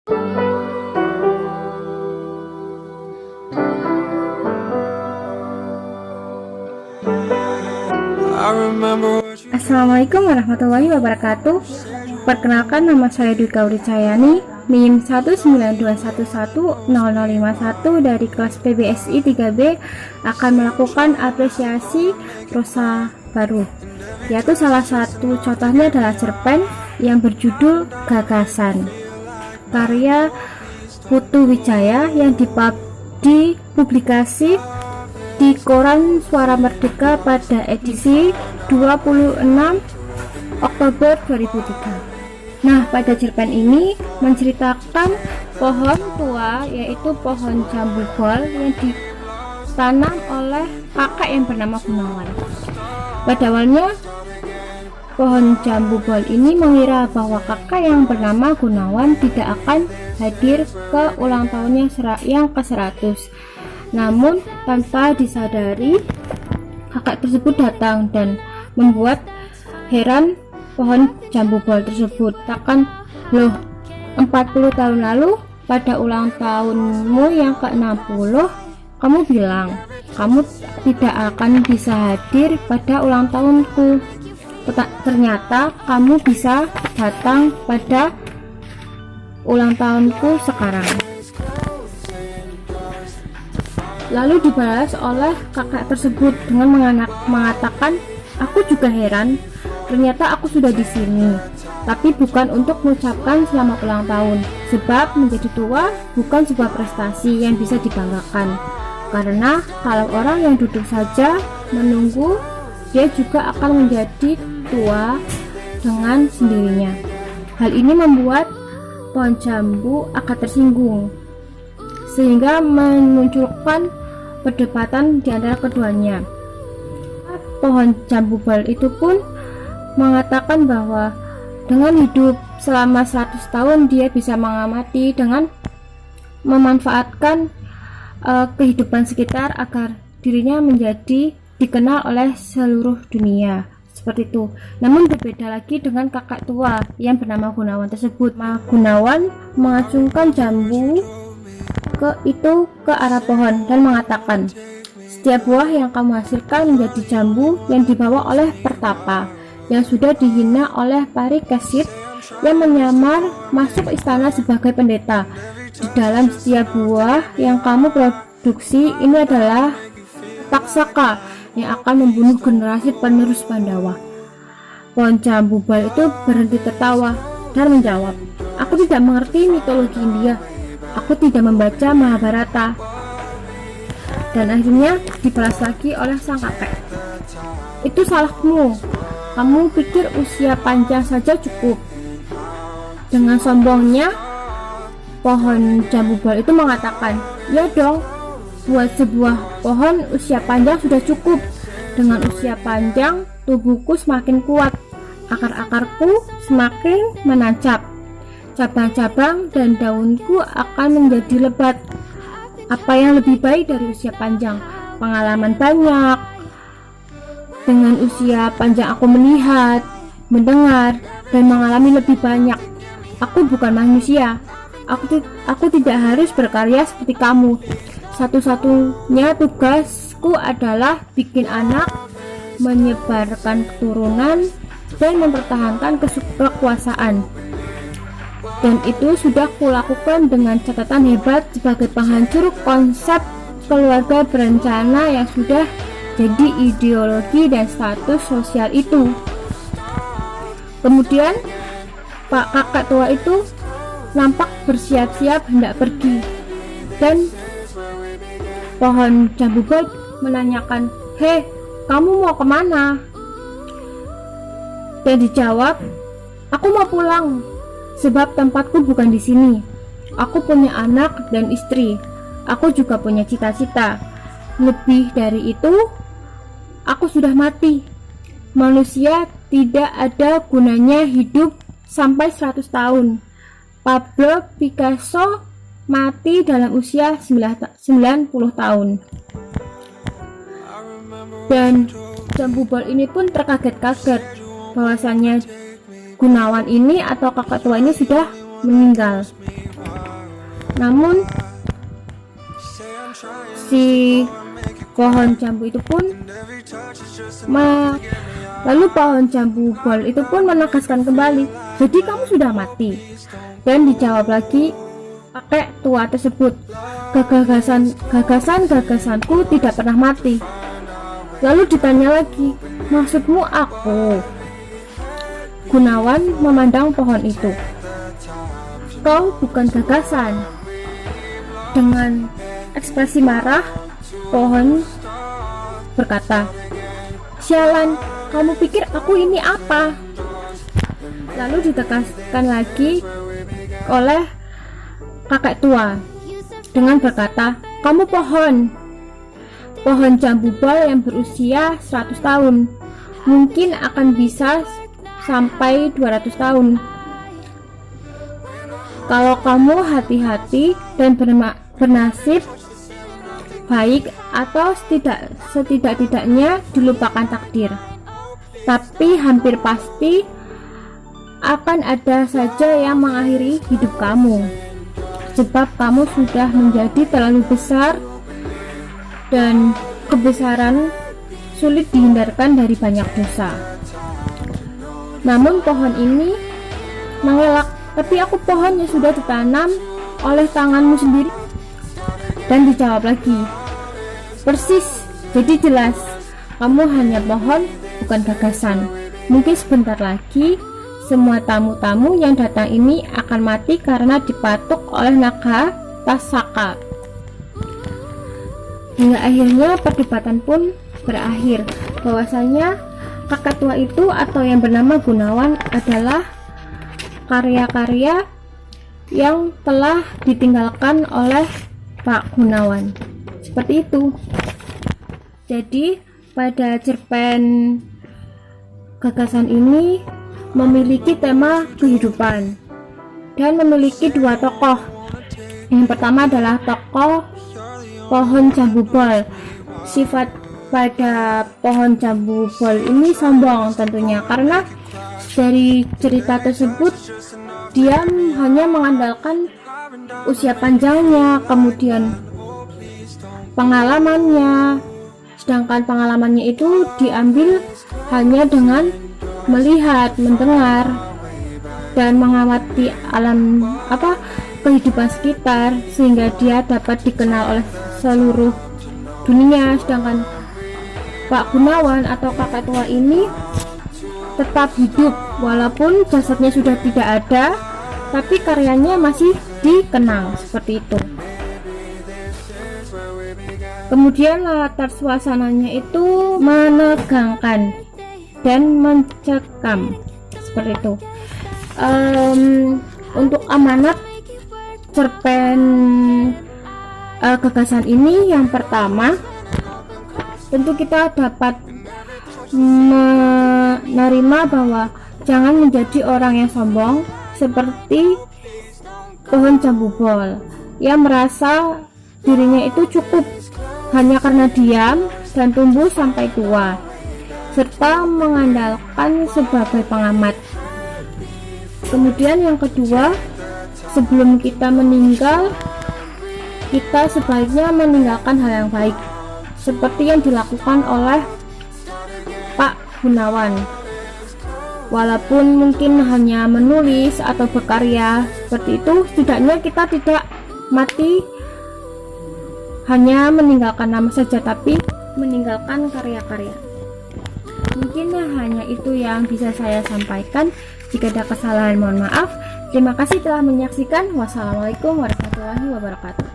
Assalamualaikum warahmatullahi wabarakatuh. Perkenalkan, nama saya Dwi Gauri Cayani, NIM 192110051 dari kelas PBSI 3B akan melakukan apresiasi prosa baru, yaitu salah satu contohnya adalah cerpen yang berjudul Gagasan, karya Putu Wijaya yang dipublikasi di Koran Suara Merdeka pada edisi 26 Oktober 2003. Nah, pada cerpen ini menceritakan pohon tua, yaitu pohon jambu bol yang ditanam oleh kakek yang bernama Gunawan. Pada awalnya, pohon jambu bol ini mengira bahwa kakek yang bernama Gunawan tidak akan hadir ke ulang tahunnya yang ke-100. Namun tanpa disadari, kakek tersebut datang dan membuat heran pohon jambu bol tersebut. Takkan, loh, 40 tahun lalu pada ulang tahunmu yang ke-60 kamu bilang kamu tidak akan bisa hadir pada ulang tahunku. Ternyata kamu bisa datang pada ulang tahunku sekarang. Lalu dibalas oleh kakek tersebut dengan mengatakan, aku juga heran, ternyata aku sudah di sini, tapi bukan untuk mengucapkan selamat ulang tahun, sebab menjadi tua bukan sebuah prestasi yang bisa dibanggakan, karena kalau orang yang duduk saja menunggu, dia juga akan menjadi tua dengan sendirinya. Hal ini membuat pohon jambu akan tersinggung, sehingga memunculkan perdebatan di antara keduanya. Pohon jambu bol itu pun mengatakan bahwa dengan hidup selama 100 tahun dia bisa mengamati dengan memanfaatkan kehidupan sekitar agar dirinya menjadi dikenal oleh seluruh dunia, seperti itu. Namun berbeda lagi dengan kakak tua yang bernama Gunawan tersebut. Gunawan mengacungkan jambu ke arah pohon dan mengatakan, setiap buah yang kamu hasilkan menjadi jambu yang dibawa oleh Pertapa yang sudah dihina oleh Parikesit yang menyamar masuk istana sebagai pendeta. Di dalam setiap buah yang kamu produksi ini adalah Taksaka yang akan membunuh generasi penerus Pandawa. Pohon jambu bol itu berhenti tertawa dan menjawab, aku tidak mengerti mitologi India, aku tidak membaca Mahabharata. Dan akhirnya dibalas lagi oleh sang kakek, itu salahmu, kamu pikir usia panjang saja cukup. Dengan sombongnya, pohon jambu bol itu mengatakan, ya dong, buat sebuah pohon usia panjang sudah cukup. Dengan usia panjang, tubuhku semakin kuat, akar-akarku semakin menancap, cabang-cabang dan daunku akan menjadi lebat. Apa yang lebih baik dari usia panjang? Pengalaman banyak. Dengan usia panjang aku melihat, mendengar, dan mengalami lebih banyak. Aku bukan manusia. Aku tidak harus berkarya seperti kamu. Satu-satunya tugasku adalah bikin anak, menyebarkan keturunan, dan mempertahankan kekuasaan. Dan itu sudah kulakukan dengan catatan hebat sebagai penghancur konsep keluarga berencana yang sudah jadi ideologi dan status sosial itu. Kemudian Pak kakak tua itu nampak bersiap-siap hendak pergi, dan pohon jambu bol menanyakan, hei, kamu mau kemana? Dan dijawab, aku mau pulang, sebab tempatku bukan di sini. Aku punya anak dan istri. Aku juga punya cita-cita. Lebih dari itu, aku sudah mati. Manusia tidak ada gunanya hidup sampai 100 tahun. Pablo Picasso mati dalam usia 90 tahun. Dan jambu bol ini pun terkaget-kaget bahwasannya Gunawan ini atau kakak tua ini sudah meninggal. Namun si pohon jambu itu pun lalu pohon jambu bol itu pun menegaskan kembali, jadi kamu sudah mati. Dan dijawab lagi kakek tua tersebut, gagasanku tidak pernah mati. Lalu ditanya lagi, maksudmu aku? Gunawan memandang pohon itu. Kau bukan gagasan. Dengan ekspresi marah, pohon berkata, sialan, kamu pikir aku ini apa? Lalu ditegaskan lagi oleh kakek tua dengan berkata, kamu pohon jambu bol yang berusia 100 tahun, mungkin akan bisa sampai 200 tahun. Kalau kamu hati-hati dan bernasib baik, atau setidak-tidaknya dilupakan takdir, tapi hampir pasti akan ada saja yang mengakhiri hidup kamu, sebab kamu sudah menjadi terlalu besar dan kebesaran sulit dihindarkan dari banyak dosa. Namun pohon ini mengelak, tapi aku pohon yang sudah ditanam oleh tanganmu sendiri. Dan dijawab lagi, persis, jadi jelas kamu hanya pohon, bukan gagasan. Mungkin sebentar lagi semua tamu-tamu yang datang ini akan mati karena dipatuk oleh naga Tasaka. Hingga akhirnya perdebatan pun berakhir bahwasanya kakek tua itu atau yang bernama Gunawan adalah karya-karya yang telah ditinggalkan oleh Pak Gunawan. Seperti itu. Jadi pada cerpen gagasan ini memiliki tema kehidupan dan memiliki dua tokoh. Yang pertama adalah tokoh pohon jambu bol. Sifat pada pohon jambu bol ini sombong tentunya, karena dari cerita tersebut dia hanya mengandalkan usia panjangnya, kemudian pengalamannya, sedangkan pengalamannya itu diambil hanya dengan melihat, mendengar, dan mengamati alam kehidupan sekitar, sehingga dia dapat dikenal oleh seluruh dunia. Sedangkan Pak Gunawan atau kakek tua ini tetap hidup walaupun jasadnya sudah tidak ada, tapi karyanya masih dikenang. Seperti itu. Kemudian latar suasananya itu menegangkan dan mencekam. Seperti itu. Untuk amanat cerpen gagasan ini, yang pertama tentu kita dapat menerima bahwa jangan menjadi orang yang sombong seperti pohon jambu bol yang merasa dirinya itu cukup hanya karena diam dan tumbuh sampai tua, serta mengandalkan sebagai pengamat. Kemudian yang kedua, sebelum kita meninggal, kita sebaiknya meninggalkan hal yang baik seperti yang dilakukan oleh Pak Gunawan. Walaupun mungkin hanya menulis atau berkarya seperti itu, setidaknya kita tidak mati hanya meninggalkan nama saja, tapi meninggalkan karya-karya. Mungkin hanya itu yang bisa saya sampaikan. Jika ada kesalahan, mohon maaf. Terima kasih telah menyaksikan. Wassalamualaikum warahmatullahi wabarakatuh.